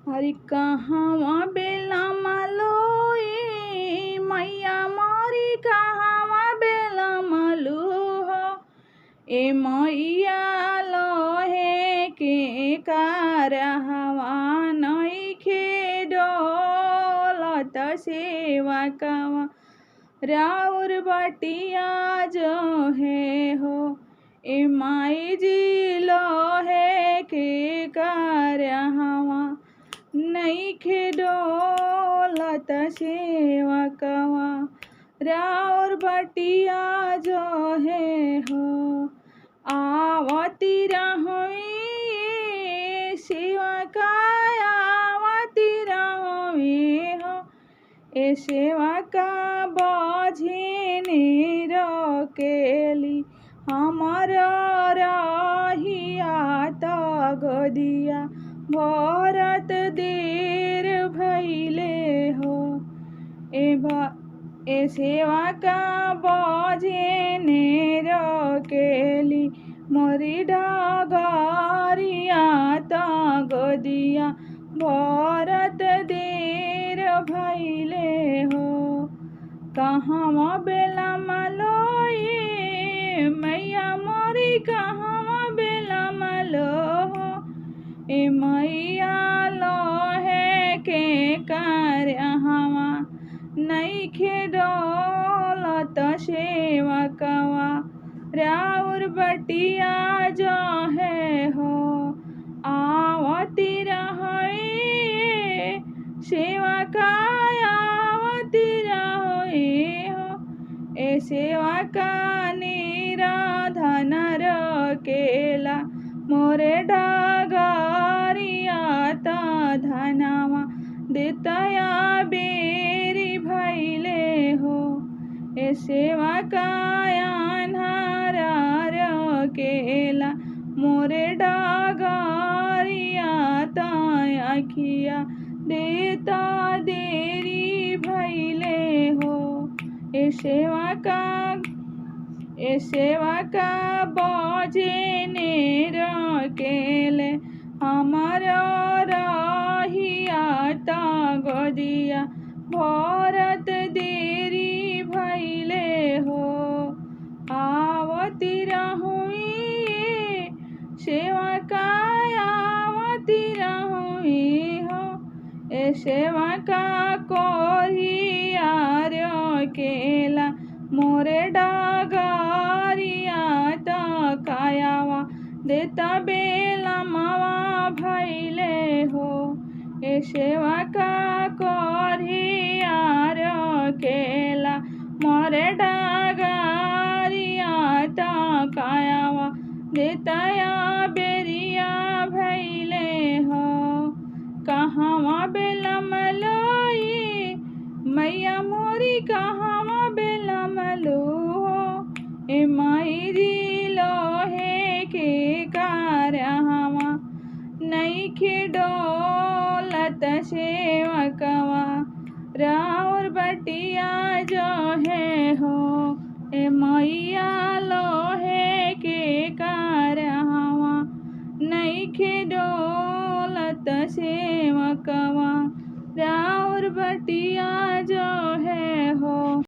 हरि कहवा बेला मालोई मैया मोरी कहवा बेला मालू हो ए मैया लोहे के कारहवा नइखे डोलत सेवा कवा राउर बटिया जो है हो ए माई जी लोहे के कारहवा नइखे डोलत सेवा कवा राउर बटिया जो है हो आवती रहुई सेवा काया आवती रहुई हो ए सेवा का बझिनी रोकेली हमर रहिया त गदिया भरत देर भैले हो ए सेवा का बझिनी रोकेली मोरी डगरिया त गदिया भरत देर भैले हो कहवा बेला मालोई मैया मोरी कहवा बेला मालो हो ए मैया लोहे के कारहवा नइखे डोलत सेवा कवा राउर बटिया जो है हो आवती रही सेवा काया आवती रही हो ए सेवा का निराधन रकेला मोरे डगरिया त धनवा देतया बेरी भैले हो ए सेवा काया रकेला मोरे डगरिया त अखिया देता देरी भैले हो ए सेवा का बझिनी रोकेले हमर रहिया त गदिया भरत देरी भैले हो आवती रहुई सेवा काया आवती रहुई हो ए सेवा का कोरिया रोकेला मोरे डगरिया त कायावा देता बेला मावा भैले हो ए सेवा का कोरिया रोकेला मोरे डगरिया त कायावा देतया बेरिया भैले हो कहवा बेला मलोई मैया मोरी कहवा बेला मलो हो ए माई जी लोहे के कारहवा नइखे डोलत सेवा कवा राउर बटिया